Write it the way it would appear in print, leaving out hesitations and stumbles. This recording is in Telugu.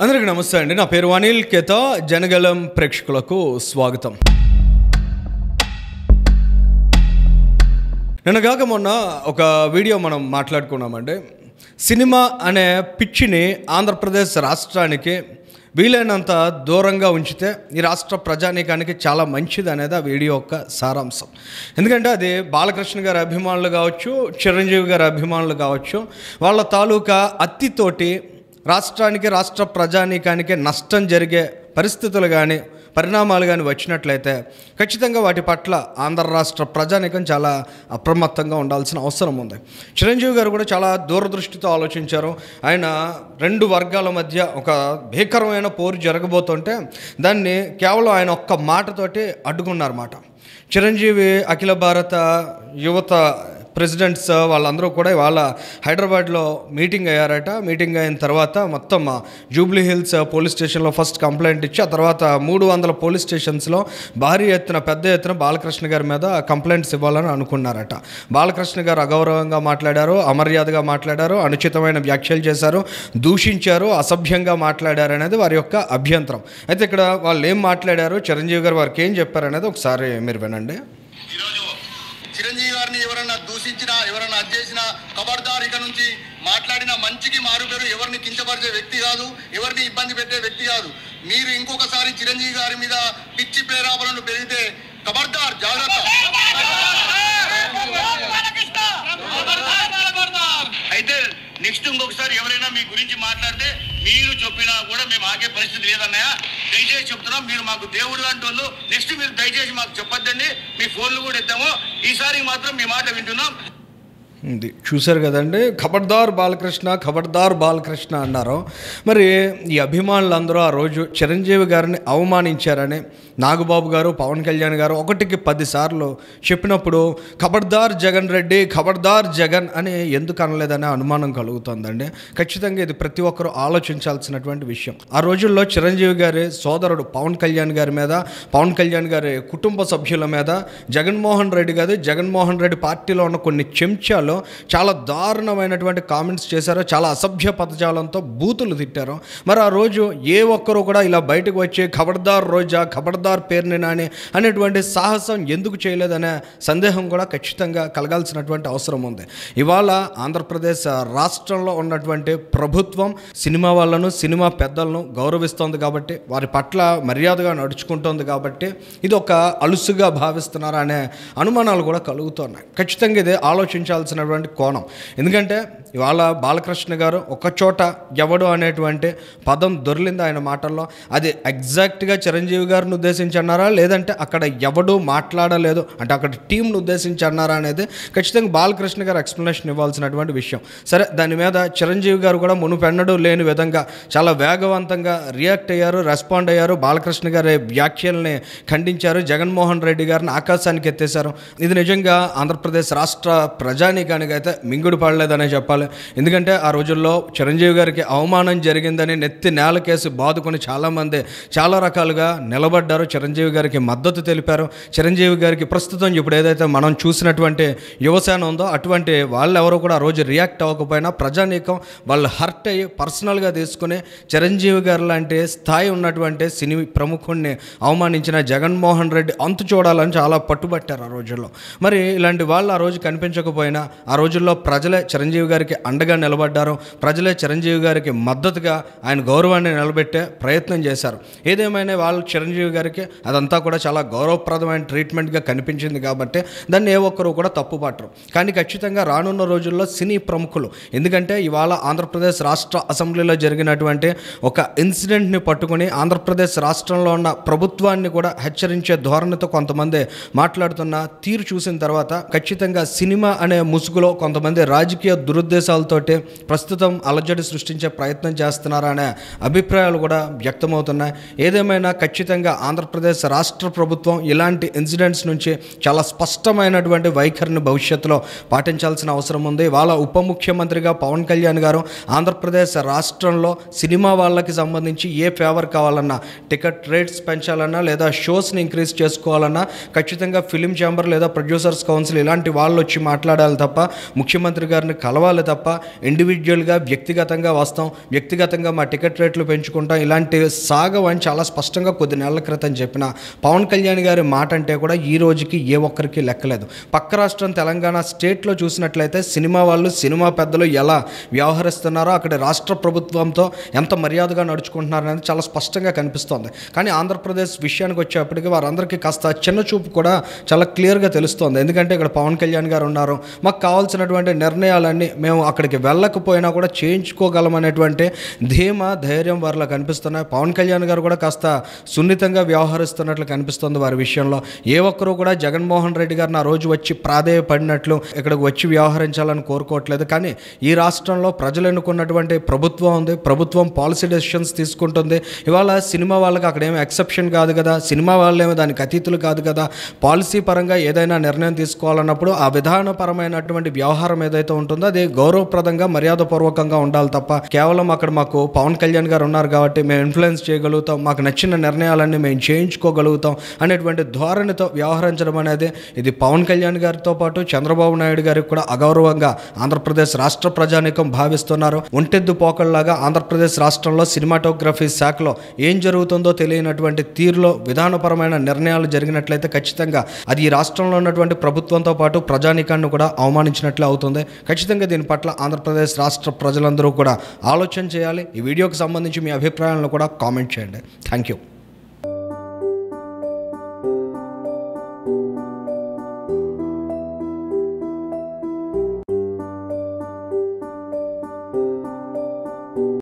అందరికీ నమస్తే అండి. నా పేరు అనిల్ కేత. జనగలం ప్రేక్షకులకు స్వాగతం. నిన్నగాక మొన్న ఒక వీడియో మనం మాట్లాడుకున్నామండి. సినిమా అనే పిచ్చిని ఆంధ్రప్రదేశ్ రాష్ట్రానికి వీలైనంత దూరంగా ఉంచితే ఈ రాష్ట్ర ప్రజానీకానికి చాలా మంచిది అనేది ఆ వీడియో యొక్క సారాంశం. ఎందుకంటే అది బాలకృష్ణ గారి అభిమానులు కావచ్చు, చిరంజీవి గారి అభిమానులు కావచ్చు, వాళ్ళ తాలూకా అత్తితోటి రాష్ట్రానికి, రాష్ట్ర ప్రజానీకానికి నష్టం జరిగే పరిస్థితులు కానీ పరిణామాలు కానీ వచ్చినట్లయితే ఖచ్చితంగా వాటి పట్ల ఆంధ్ర రాష్ట్ర ప్రజానీకం చాలా అప్రమత్తంగా ఉండాల్సిన అవసరం ఉంది. చిరంజీవి గారు కూడా చాలా దూరదృష్టితో ఆలోచించారు. ఆయన రెండు వర్గాల మధ్య ఒక భీకరమైన పోరు జరగబోతుంటే దాన్ని కేవలం ఆయన ఒక్క మాటతోటి అడ్డుకున్నారన్నమాట. చిరంజీవి అఖిల భారత యువత ప్రెసిడెంట్స్ వాళ్ళందరూ కూడా ఇవాళ హైదరాబాద్లో మీటింగ్ అయ్యారట. మీటింగ్ అయిన తర్వాత మొత్తం జూబ్లీ హిల్స్ పోలీస్ స్టేషన్లో ఫస్ట్ కంప్లైంట్ ఇచ్చి ఆ తర్వాత 300 పోలీస్ స్టేషన్స్లో భారీ ఎత్తున పెద్ద ఎత్తున బాలకృష్ణ గారి మీద కంప్లైంట్స్ ఇవ్వాలని అనుకున్నారట. బాలకృష్ణ గారు అగౌరవంగా మాట్లాడారు, అమర్యాదగా మాట్లాడారు, అనుచితమైన వ్యాఖ్యలు చేశారు, దూషించారు, అసభ్యంగా మాట్లాడారు అనేది వారి యొక్క అభ్యంతరం. అయితే ఇక్కడ వాళ్ళు ఏం మాట్లాడారు, చిరంజీవి గారు వారికి ఏం చెప్పారు అనేది ఒకసారి మీరు వినండి. చిరంజీవి గారిని ఎవరన్నా దూషించినా, ఎవరన్నా అధ్యేసినా ఖబర్దార్. ఇక నుంచి మాట్లాడిన మంచికి మారుపేరు. ఎవరిని కించపరిచే వ్యక్తి కాదు, ఎవరిని ఇబ్బంది పెట్టే వ్యక్తి కాదు. మీరు ఇంకొకసారి చిరంజీవి గారి మీద పిచ్చి ప్రేరాపణలు పెరిగితే ఖబర్దార్, జాగ్రత్త. అయితే నెక్స్ట్ ఇంకొకసారి ఎవరైనా మీ గురించి మాట్లాడితే మీరు చెప్పినా కూడా మేము ఆగే పరిస్థితి లేదన్నయ్య. దయచేసి చెప్తున్నాం, మీరు మాకు దేవుడు లాంటి వాళ్ళు. నెక్స్ట్ మీరు దయచేసి మాకు చెప్పొద్దండి. మీ ఫోన్లు కూడా ఇద్దాము. ఈసారి మాత్రం మీ మాట వింటున్నాం. ఇది చూశారు కదండి, ఖబర్దార్ బాలకృష్ణ, ఖబర్దార్ బాలకృష్ణ అన్నారు. మరి ఈ అభిమానులందరూ ఆ రోజు చిరంజీవి గారిని అవమానించారని నాగబాబు గారు, పవన్ కళ్యాణ్ గారు 1కి 10 సార్లు చెప్పినప్పుడు ఖబర్దార్ జగన్ రెడ్డి, ఖబర్దార్ జగన్ అని ఎందుకు అనలేదనే అనుమానం కలుగుతుందండి. ఖచ్చితంగా ఇది ప్రతి ఒక్కరూ ఆలోచించాల్సినటువంటి విషయం. ఆ రోజుల్లో చిరంజీవి గారి సోదరుడు పవన్ కళ్యాణ్ గారి మీద, పవన్ కళ్యాణ్ గారి కుటుంబ సభ్యుల మీద జగన్మోహన్ రెడ్డి గారు, జగన్మోహన్ రెడ్డి పార్టీలో ఉన్న కొన్ని చెంచాలు చాలా దారుణమైనటువంటి కామెంట్స్ చేశారు, చాలా అసభ్య పదజాలంతో బూతులు తిట్టారు. మరి ఆ రోజు ఏ ఒక్కరూ కూడా ఇలా బయటకు వచ్చి ఖబర్దార్ రోజా, ఖబర్దార్ పేరుని నాని అనేటువంటి సాహసం ఎందుకు చేయలేదనే సందేహం కూడా ఖచ్చితంగా కలగాల్సినటువంటి అవసరం ఉంది. ఇవాళ ఆంధ్రప్రదేశ్ రాష్ట్రంలో ఉన్నటువంటి ప్రభుత్వం సినిమా వాళ్ళను, సినిమా పెద్దలను గౌరవిస్తోంది కాబట్టి, వారి పట్ల మర్యాదగా నడుచుకుంటోంది కాబట్టి ఇది ఒక అలుసుగా భావిస్తున్నారా అనే అనుమానాలు కూడా కలుగుతున్నాయి. ఖచ్చితంగా ఇది ఆలోచించాల్సినటువంటి కోణం. ఎందుకంటే ఇవాళ బాలకృష్ణ గారు ఒకచోట ఎవడు అనేటువంటి పదం దొర్లింది ఆయన మాటల్లో. అది ఎగ్జాక్ట్గా చిరంజీవి గారిని ఉద్దేశించి అన్నారా, లేదంటే అక్కడ ఎవడు మాట్లాడలేదు అంటే అక్కడ టీంను ఉద్దేశించి అన్నారా అనేది ఖచ్చితంగా బాలకృష్ణ గారు ఎక్స్ప్లెనేషన్ ఇవ్వాల్సినటువంటి విషయం. సరే, దాని మీద చిరంజీవి గారు కూడా మునుపెన్నడూ లేని విధంగా చాలా వేగవంతంగా రియాక్ట్ అయ్యారు, రెస్పాండ్ అయ్యారు. బాలకృష్ణ గారి వ్యాఖ్యల్ని ఖండించారు, జగన్మోహన్ రెడ్డి గారిని ఆకాశానికి ఎత్తేశారు. ఇది నిజంగా ఆంధ్రప్రదేశ్ రాష్ట్ర ప్రజానీకానికి అయితే మింగుడు పడలేదనే చెప్పాలి. ఎందుకంటే ఆ రోజుల్లో చిరంజీవి గారికి అవమానం జరిగిందని నెత్తి నేలకేసి బాదుకొని చాలామంది చాలా రకాలుగా నిలబడ్డారు, చిరంజీవి గారికి మద్దతు తెలిపారు. చిరంజీవి గారికి ప్రస్తుతం ఇప్పుడు ఏదైతే మనం చూసినటువంటి యువసేన ఉందో అటువంటి వాళ్ళు ఎవరు కూడా ఆ రోజు రియాక్ట్ అవ్వకపోయినా ప్రజానీకం వాళ్ళు హర్ట్ అయ్యి పర్సనల్గా తీసుకుని చిరంజీవి గారు లాంటి స్థాయి ఉన్నటువంటి సినీ ప్రముఖుడిని అవమానించిన జగన్మోహన్ రెడ్డి అంతు చూడాలని చాలా పట్టుబట్టారు ఆ రోజుల్లో. మరి ఇలాంటి వాళ్ళు ఆ రోజు కనిపించకపోయినా ఆ రోజుల్లో ప్రజలే చిరంజీవి గారికి అండగా నిలబడ్డారు, ప్రజలే చిరంజీవి గారికి మద్దతుగా ఆయన గౌరవాన్ని నిలబెట్టే ప్రయత్నం చేశారు. ఏదేమైనా వాళ్ళు చిరంజీవి గారికి అదంతా కూడా చాలా గౌరవప్రదమైన ట్రీట్మెంట్గా కనిపించింది కాబట్టి దాన్ని ఏ ఒక్కరూ కూడా తప్పుపట్టరు. కానీ ఖచ్చితంగా రానున్న రోజుల్లో సినీ ప్రముఖులు, ఎందుకంటే ఇవాళ ఆంధ్రప్రదేశ్ రాష్ట్ర అసెంబ్లీలో జరిగినటువంటి ఒక ఇన్సిడెంట్ని పట్టుకుని ఆంధ్రప్రదేశ్ రాష్ట్రంలో ఉన్న ప్రభుత్వాన్ని కూడా హెచ్చరించే ధోరణితో కొంతమంది మాట్లాడుతున్న తీరు చూసిన తర్వాత ఖచ్చితంగా సినిమా అనే ముసుగులో కొంతమంది రాజకీయ దురుద్దేశాలతోటి ప్రస్తుతం అలజడి సృష్టించే ప్రయత్నం చేస్తున్నారా అనే అభిప్రాయాలు కూడా వ్యక్తమవుతున్నాయి. ఏదేమైనా ఖచ్చితంగా ఆంధ్ర ఆంధ్రప్రదేశ్ రాష్ట్ర ప్రభుత్వం ఇలాంటి ఇన్సిడెంట్స్ నుంచి చాలా స్పష్టమైనటువంటి వైఖరిని భవిష్యత్తులో పాటించాల్సిన అవసరం ఉంది. వాళ్ళ ఉప ముఖ్యమంత్రిగా పవన్ కళ్యాణ్ గారు ఆంధ్రప్రదేశ్ రాష్ట్రంలో సినిమా వాళ్ళకి సంబంధించి ఏ ఫేవర్ కావాలన్నా, టికెట్ రేట్స్ పెంచాలన్నా లేదా షోస్ని ఇంక్రీజ్ చేసుకోవాలన్నా ఖచ్చితంగా ఫిలిం ఛాంబర్ లేదా ప్రొడ్యూసర్స్ కౌన్సిల్ ఇలాంటి వాళ్ళు వచ్చి మాట్లాడాలి తప్ప, ముఖ్యమంత్రి గారిని కలవాలి తప్ప, ఇండివిజువల్గా వ్యక్తిగతంగా వస్తాం, వ్యక్తిగతంగా మా టికెట్ రేట్లు పెంచుకుంటాం ఇలాంటివి సాగవని చాలా స్పష్టంగా కొద్ది నెలల క్రితం చెప్పిన పవన్ కళ్యాణ్ గారి మాట అంటే కూడా ఈ రోజుకి ఏ ఒక్కరికి లెక్కలేదు. పక్క రాష్ట్రం తెలంగాణ స్టేట్లో చూసినట్లయితే సినిమా వాళ్ళు, సినిమా పెద్దలు ఎలా వ్యవహరిస్తున్నారో అక్కడ రాష్ట్ర ప్రభుత్వంతో ఎంత మర్యాదగా నడుచుకుంటున్నారు అనేది చాలా స్పష్టంగా కనిపిస్తోంది. కానీ ఆంధ్రప్రదేశ్ విషయానికి వచ్చేప్పటికీ వారందరికీ కాస్త చిన్న చూపు కూడా చాలా క్లియర్గా తెలుస్తోంది. ఎందుకంటే ఇక్కడ పవన్ కళ్యాణ్ గారు ఉన్నారు, మాకు కావాల్సినటువంటి నిర్ణయాలన్నీ మేము అక్కడికి వెళ్ళకపోయినా కూడా చేయించుకోగలమనేటువంటి ధీమా, ధైర్యం వారిలో కనిపిస్తున్నాయి. పవన్ కళ్యాణ్ గారు కూడా కాస్త సున్నితంగా వ్యవహరిస్తున్నట్లు కనిపిస్తుంది వారి విషయంలో. ఏ ఒక్కరూ కూడా జగన్మోహన్ రెడ్డి గారిని ఆ రోజు వచ్చి ప్రాధేయపడినట్లు ఇక్కడికి వచ్చి వ్యవహరించాలని కోరుకోవట్లేదు. కానీ ఈ రాష్ట్రంలో ప్రజలు ఎన్నుకున్నటువంటి ప్రభుత్వం ఉంది, ప్రభుత్వం పాలసీ డెసిషన్స్ తీసుకుంటుంది. ఇవాళ సినిమా వాళ్ళకి అక్కడ ఏమి ఎక్సెప్షన్ కాదు కదా, సినిమా వాళ్ళేమో దానికి అతీతులు కాదు కదా. పాలసీ పరంగా ఏదైనా నిర్ణయం తీసుకోవాలన్నప్పుడు ఆ విధానపరమైనటువంటి వ్యవహారం ఏదైతే ఉంటుందో అది గౌరవప్రదంగా, మర్యాదపూర్వకంగా ఉండాలి తప్ప కేవలం అక్కడ మాకు పవన్ కళ్యాణ్ గారు ఉన్నారు కాబట్టి మేము ఇన్ఫ్లుయెన్స్ చేయగలుగుతాం, మాకు నచ్చిన నిర్ణయాలన్నీ మేము చేయించుకోగలుగుతాం అనేటువంటి ధోరణితో వ్యవహరించడం అనేది ఇది పవన్ కళ్యాణ్ గారితో పాటు చంద్రబాబు నాయుడు గారికి కూడా అగౌరవంగా ఆంధ్రప్రదేశ్ రాష్ట్ర ప్రజానీకం భావిస్తున్నారు. ఒంటెద్దు పోకళ్ళలాగా ఆంధ్రప్రదేశ్ రాష్ట్రంలో సినిమాటోగ్రఫీ శాఖలో ఏం జరుగుతుందో తెలియనటువంటి తీరులో విధానపరమైన నిర్ణయాలు జరిగినట్లయితే ఖచ్చితంగా అది ఈ రాష్ట్రంలో ఉన్నటువంటి ప్రభుత్వంతో పాటు ప్రజానీకాన్ని కూడా అవమానించినట్లే అవుతుంది. ఖచ్చితంగా దీని పట్ల ఆంధ్రప్రదేశ్ రాష్ట్ర ప్రజలందరూ కూడా ఆలోచన చేయాలి. ఈ వీడియోకి సంబంధించి మీ అభిప్రాయాలను కూడా కామెంట్ చేయండి. Thank you.